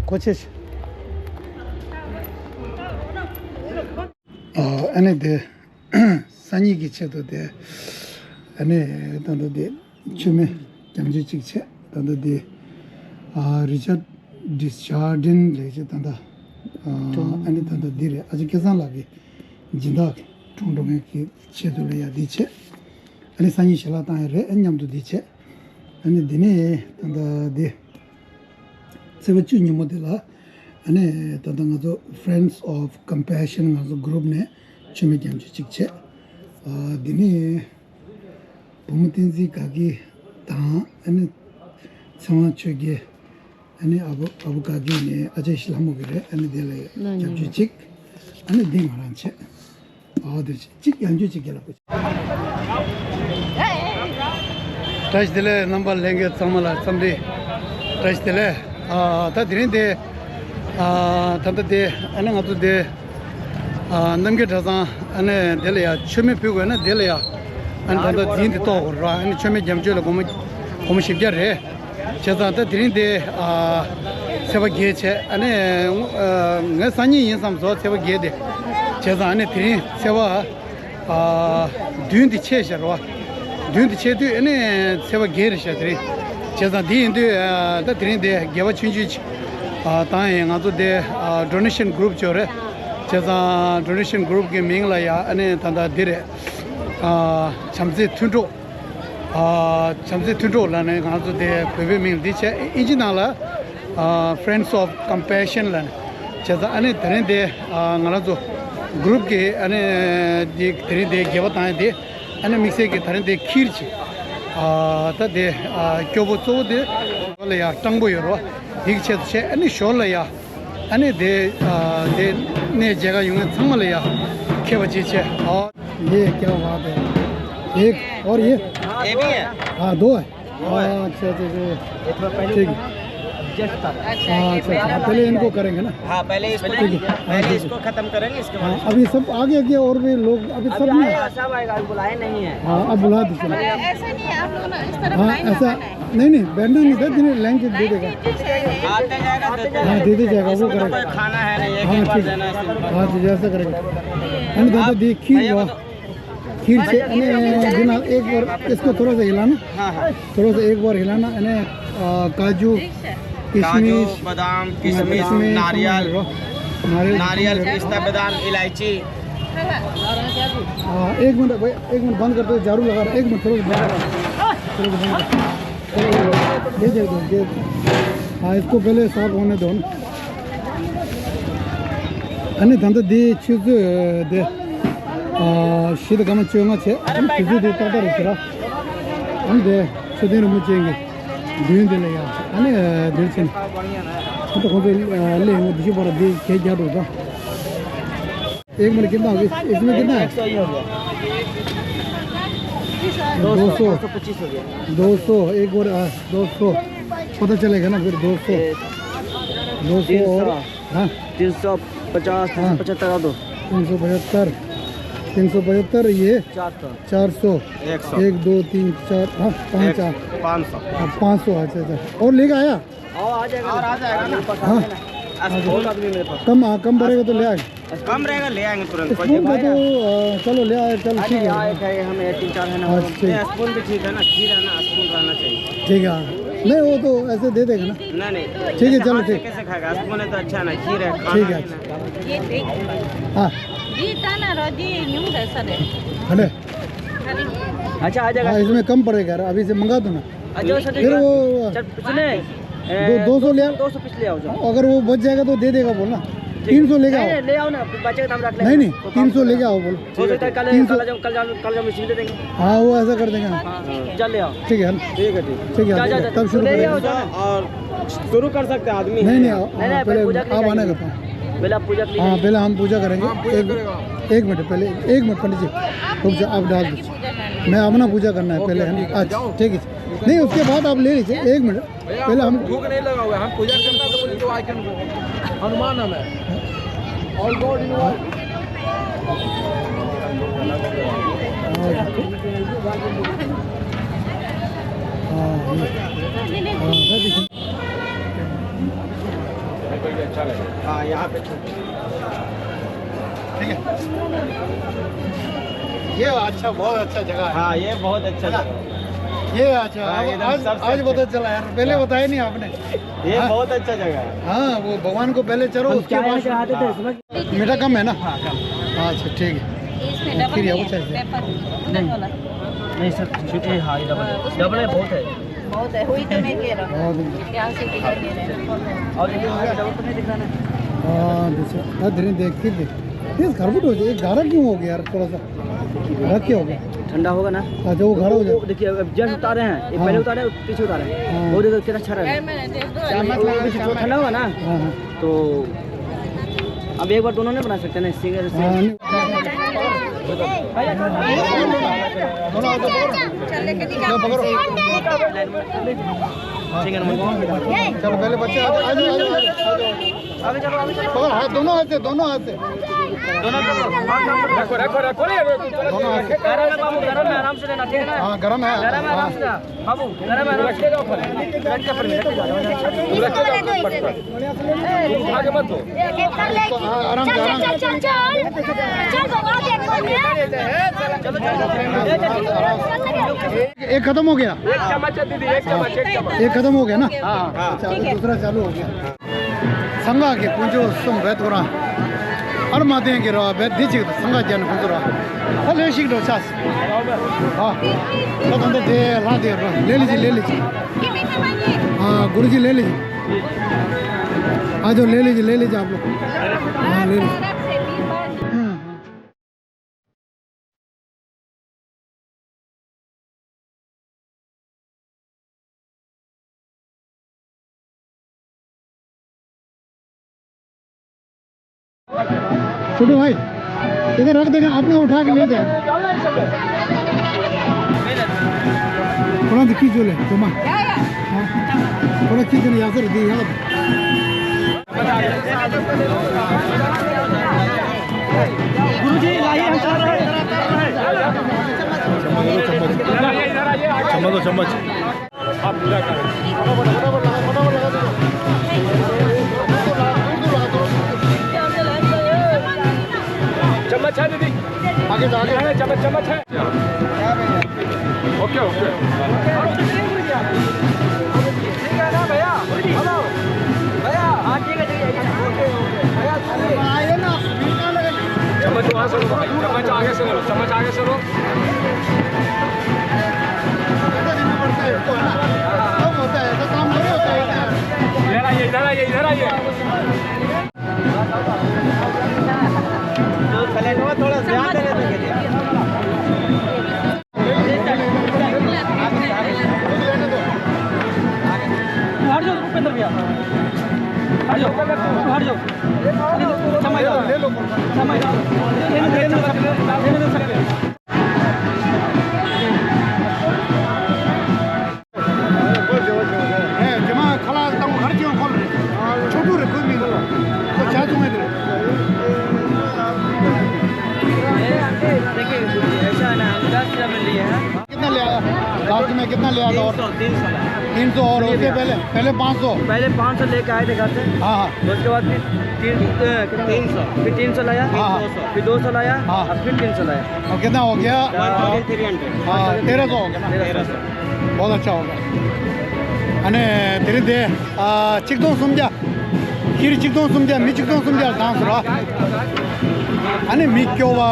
고치시 안에 데 산이기 쳐도 돼 안에 단도데 주메 잠지 찍체 단도데 리처드 디스차र्डिन लेके तंदा अन्य तंदा धीरे आज किसान लगे जिंदा ठुंडो में कि चेदुले या दीचे अन्य सानी शलाता है रे अन्यम तो दीचे अन्य दिने तंदा दे सब चुन्नी मोदेला अन्य तंदा जो फ्रेंड्स ऑफ कंपैशन जो ग्रुप ने चुमे क्या चिक्चे दिने बहुमतिंजी कागी ता अन्य समाज चुगे 아니 아부가기네 아제 실함목이래 아니 될래 잠주직 아니 딩하란 채 아들 직 양주직이라고 다시 될래 넘버 랭게 참말라 참리 다시 될래 다 드린데 단다데 아니 가도데 남게 다자 아니 될래야 처음에 표고는 될래야 아니 단다 진데 또 그러라 아니 처음에 잠주를 고모 쉽게래 제자한테 드린데 세바 게체 안에 내 산이 인삼서 세바 게데 제자 안에 드린 세바 듄디 체셔와 듄디 체도 안에 세바 게르셔들이 제자 디인데 다 드린데 게바 춘지 ताए गातो दे डोनेशन ग्रुप जोरे 제자 डोनेशन ग्रुप के मिंगलाया 안에 단다 디레 참제 툰도 참새 투도라네 가서 대 베베밍 디체 이지나라 फ्रेंड्स ऑफ कंपैशन लन 제가 안에 되는데 나라도 ग्रुप के 안에 दी 되는데 개발하는데 안에 믹스에 되는데 키르지 तादे क्योबोतोदे वालेया टंगबोयरो हिगचेचे अनि शोलया अनि दे ने जगह यूं थमलया केवचेचे और ये क्या बात है एक और ये भी है हाँ दो है अच्छा ठीक है अच्छा पहले इनको करेंगे ना हाँ पहले इसको खत्म करेंगे इसके बाद अभी सब आगे आगे और भी लोग अभी सब नहीं सब आएगा बुलाए नहीं है हाँ अब बुला दीजिए ऐसा नहीं है आप लोग ना इस तरफ हाँ ऐसा नहीं बैठना नहीं था जिन्हें लैंग्वेज दे देगा आते जाएगा हाँ दे जाएगा वो करेगा खाना है नहीं हाँ ठीक हाँ जी जैसा करेगा अन्य दादा दी खीर से बिना एक बार इसको थोड़ा सा हिलाना थोड़ा सा एक बार हिलाना काजू किशमिश बादाम किशमिश नारियल पिस्ता बादाम इलायची एक मिनट भाई एक मिनट बंद करते झाड़ू लगा रहा एक मिनट थोड़ा बंद हाँ इसको पहले साफ होने दो अन्य धंधा दे चीज दे शीत गमन चुंगा छे किसी दे ताता रखरा हम दे सुदेन मुचेंगे दिन दे ले यार अने दिलचन तो को ले वो दिशा पर दे के जा दो एक मिनट कितना हो गया इसमें कितना है 200 200 एक और 200 पता चलेगा ना फिर 200 और हाँ 350 375 दो 375 ये 400 1 2 3 4 हाँ 500 अच्छा और लेके आया आ जाएगा हाँ कम पड़ेगा तो ले आए कम रहेगा ले आएंगे तुरंत स्पून का तो चलो ले आए चलो ठीक है हमें 3-4 है ना स्पून भी ठीक है ना खीर है ना स्पून रहना चाहिए ठीक है नहीं वो तो ऐसे दे देगा ना नहीं ठीक है चलो ठीक कैसे खाएगा स्पून है तो अच्छा ना खीर है ठीक है हाँ अच्छा आ जाएगा इसमें कम पड़ेगा अभी से मंगा दो ना फिर वो 200 ले 200 पीस ले आओ अगर वो बच जाएगा तो दे देगा बोल ना 300 लेके आओ ले आओ ना बचेगा तो हम रख नहीं 300 लेके आओ बोल हो सकता है कल मशीन दे देंगे हाँ वो ऐसा कर देंगे चल ले आओ ठीक है ठीक है तब शुरू करेंगे और शुरू कर सकते हैं आदमी नहीं पहले आप आने का पहले आप पूजा हाँ पहले हम पूजा करेंगे एक मिनट पहले एक मिनट पंडित जी रुक जाओ आप डाल दीजिए मैं अपना पूजा करना है पहले हम अच्छा ठीक है नहीं उसके बाद आप ले लीजिए एक मिनट पहले हम भूख नहीं लगा हुआ हम पूजा करना तो बोले तो आइकन हनुमान नाम है ऑल गॉड इन वन अच्छा लगे। हाँ यहाँ पे ठीक है। ये अच्छा, बहुत अच्छा जगह है। हाँ ये बहुत अच्छा जगह है। ये अच्छा, हाँ, एकदम आज सबसे आज पता अच्छा। चला यार, पहले बताया नहीं आपने। ये हाँ। बहुत अच्छा जगह है। हाँ, वो भगवान को पहले चढ़ो, उसके बाद मीठा कम है ना। हाँ कम। अच्छा ठीक है। इसमें डबल खीर है, नहीं वो है, चाहिए। पेपर नहीं वाला नहीं सर छोटे हाँ ये डबल है। डबल है बहुत है। बहुत है, हुई तो मैं कह रहा हूँ बहुत यहाँ से दिखाई दे रहे हैं। और ये डबल तो नहीं दिख रहा ना। हाँ दूसरा धीरे देख के देख, ये खरबूट हो जाए। गाढ़ा क्यों हो गया यार, थोड़ा सा गाढ़ा क्या हो गया? ठंडा होगा ना। अच्छा वो गाढ़ा हो जाए। वो देखिए अब जस्ट उतारे हैं, ये हाँ। पहले उतारे पीछे उतारे हाँ। वो देखो कितना अच्छा रहा है। वो ठंडा होगा ना हाँ हाँ तो अब एक बार दोनों नहीं बना सकते ना सिंगल हाँ, नहीं। चल लेके दिखा। लो, पकड़ो। चलो पहले बच्चे आ जाओ, आ जाओ, आ जाओ, आ जाओ। आगे चलो आगे चलो पकड़, हाथ दोनों हाथ से, दोनों हाथ से, दोनों रखो रखो रखो रे। दोनों हाथ से। गरम है बाबू गरम है आराम से लेना ठीक है ना। हाँ गरम है। गरम है आराम से लेना। बाबू गरम है आराम से रख के पर आगे मत दो। हाँ, आराम से, आराम से। एक खत्म हो गया। एक चम्मच है दीदी, एक चम्मच, एक चम्मच। एक खत्म हो गया ना। हाँ अच्छा, दूसरा चालू हो गया। संगा के कुंजो सुम बैत हो रहा और माते के रहा बैत दीजिए तो संगा जन कुंजो रहा हल शिक दो चास। हाँ तो अंदर दे ला दे ले लीजिए, ले लीजिए। हाँ गुरुजी ले लीजिए, आ जाओ ले लीजिए, ले लीजिए आप लोग। हाँ ले लीजिए। छोटू भाई इधर रख देगा, आपने उठा के ले जाए। थोड़ा खींच जो ले तुम। हाँ थोड़ा खींच ले, यहाँ से दी यहाँ। गुरुजी लाइए हम चल रहे हैं। चम्मच दो चम्मच। आप पूरा करें। चम्मच है दीदी, आगे जा, आगे। है चम्मच, चम्मच है। Okay okay. ठीक है ना भैया? हेलो भैया। हाँ ठीक है ओके ओके भैया आइए ना। चम्मच वहाँ से लो भाई, चम्मच आगे से लो, चम्मच आगे से लो। होता है तो काम नहीं होता है। इधर आइए, इधर आइए, इधर आइए। थोड़ा ध्यान देने देंगे। हट जाओ भूपेंद्र भैया, हट जाओ हट जाओ। समय ले लो। समय जमा खला तम घर क्यों खोल रहे? छोटू रे कोई भी तो चाह तुम्हें दे। देखिए ऐसा है ना, 10 मिल रही है। कितना ले आया लास्ट में? कितना ले आया? और 300 और उससे पहले पहले 500। पहले 500 लेके आए थे घर से। हाँ हाँ उसके बाद फिर 300 फिर 300 लाया, हाँ। फिर 200 लाया, हाँ। और फिर 300 लाया। और कितना हो गया? 300 हाँ 1300 हो गया ना। 1300 बहुत अच्छा होगा। अने धीरे धीरे चिकदों समझा खीर चिकदों समझा मी चिकदों समझा डांस रहा अने मी क्यों वा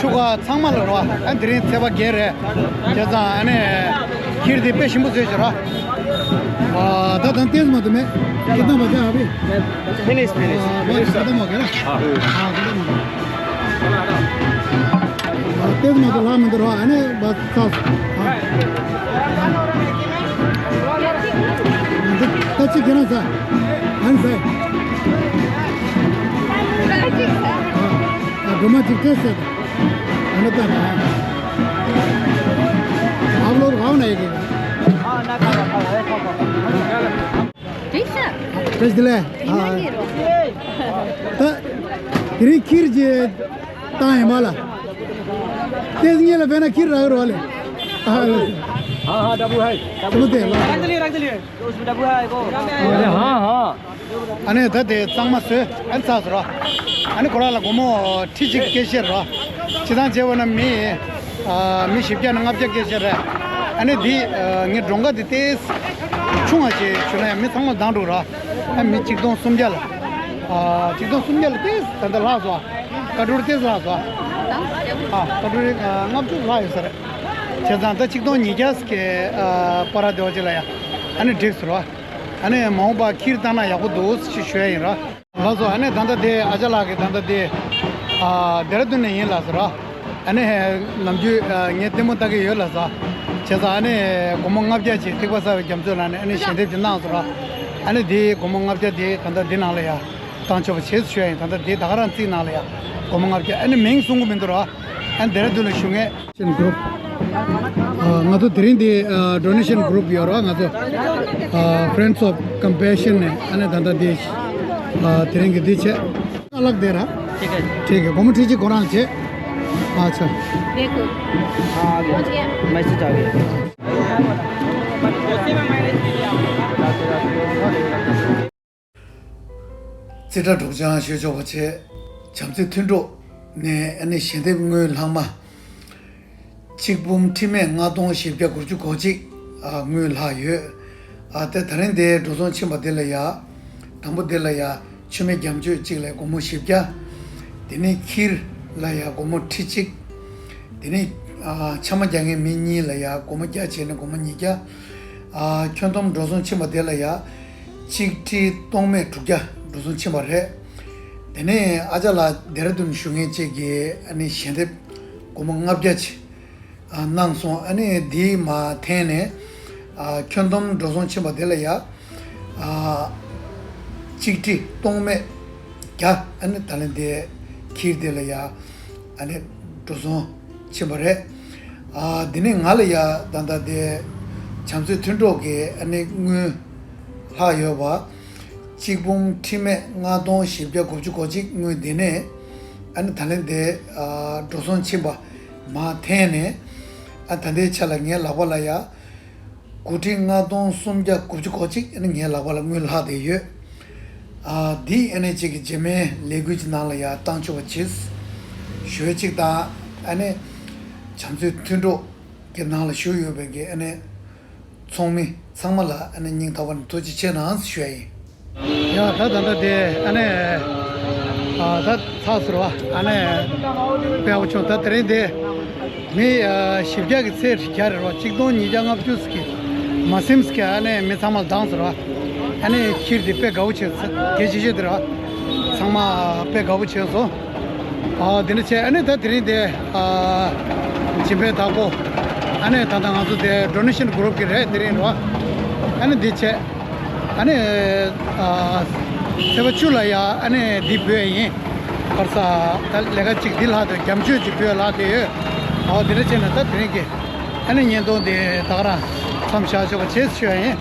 शुगा सांगमाल रहा अने धीरे सेवा गेर है जैसा अने खीर दे पे शिमु से रहा दादा तेज मत में कितना बचा अभी? फिनिश बस खत्म हो गया ना। हाँ खत्म हो गया। तेज मत ला मंदिर रहा अने बस साफ। touch it gana sa ansa goma चिपके से अनता आप लोग खाओ ना एक हाँ ना खाओ ठीक है टेस्ट दिले हाँ तो खीर खीर जे ताए माला तेज नहीं लगे ना खीर रहा वाले हाँ हाँ हाँ डब्बू है। चलो दे रख दिलिए उसमें डब्बू है को। अरे हाँ हाँ 아니 다데 장마스 안사스로 아니 고라라 고모 티직 계셔로 지단 제원은 미 쉽게는 앞에 계셔라 아니 니 종가 디테 충하지 주나 미 상마 당도라 미 직동 숨잘 직동 숨잘 때 단다 라서 가두르 때 라서 가두르 납주 라이서 제단다 직동 니자스케 파라도질라야 아니 덱스로 아니 마오바 키르다나 야고도 시슈에라 라서 아니 단다데 아잘라게 단다데 데르드네 일라서라 아니 남주 녜데모타게 열라서 제가 안에 고몽갑자지 티과사 겸존하네 아니 신대 지나서라 아니 디 고몽갑자디 단다 디나래야 단초 체스슈에 단다 디 다가란 티나래야 고몽갑자 아니 맹송고 민들어 안 데르드네 슝에 그룹 나도 드린디 도네이션 그룹 여러 나도 फ्रेंड्स ऑफ कंपैशन ने अने धंधा देश तेरेंगे दीचे अलग दे रहा ठीक है कमेटी जी कोराल छे अच्छा देखो हाँ आ पहुंच गया गया मैसेज आ गया 제가 독장 시조 같이 잠시 튼도 네 아니 신대 공을 항마 직분 팀에 나동 시비 구주 고직 물 하여 아때 다른데 도선 치마들이야 담보들이야 처음에 겸주 찍래 고모 시비야 되네 킬라야 고모 티직 되네 참아장에 민니라야 고모 자체는 고모 니가 현동 도선 치마들이야 직티 동매 두자 도선 치마래 되네 아잘라 데르둔 슝에 제게 아니 신대 고모 납자치 낭송 아니 디마 테네 견돔 도선 치마들이야 직티 동매 야 아니 달는데 키르들이야 아니 도선 치마래 디네 ngalaya 단다데 잠수 튼도게 아니 하여봐 직봉 팀에 나동 시비야 고주고직 디네 아니 달는데 도선 치마 마 테네 단데 차랑에 라발라야 고팅나동 숨자 고주고직 아니 게 라발라 물하데요 디 에너지기 제메 레귀지 나라야 땅초치스 쇼직다 아니 잠수 튼도 게나라 쇼요베게 아니 총미 상말라 아니 닝타원 도지체나 쇼이 야 다단데 아니 다 사스로 아니 배우초 다트레데 미 시비야게 세르 캬르로 직동 니장압 주스키 마심스키 아니 메사말 다운스로 아니 키르디 페 가우체 게지제드라 상마 페 가우체서 드네체 아니 다트레데 집에 타고 아니 다당아도데 도네이션 그룹 기레 드린와 아니 디체 아니 세바출라야 아니 디베이 벌써 내가 직딜하도 겸주 집에라데 드네체는 다 드리게 아니 년도데 다가라 참샤저가 제스셔에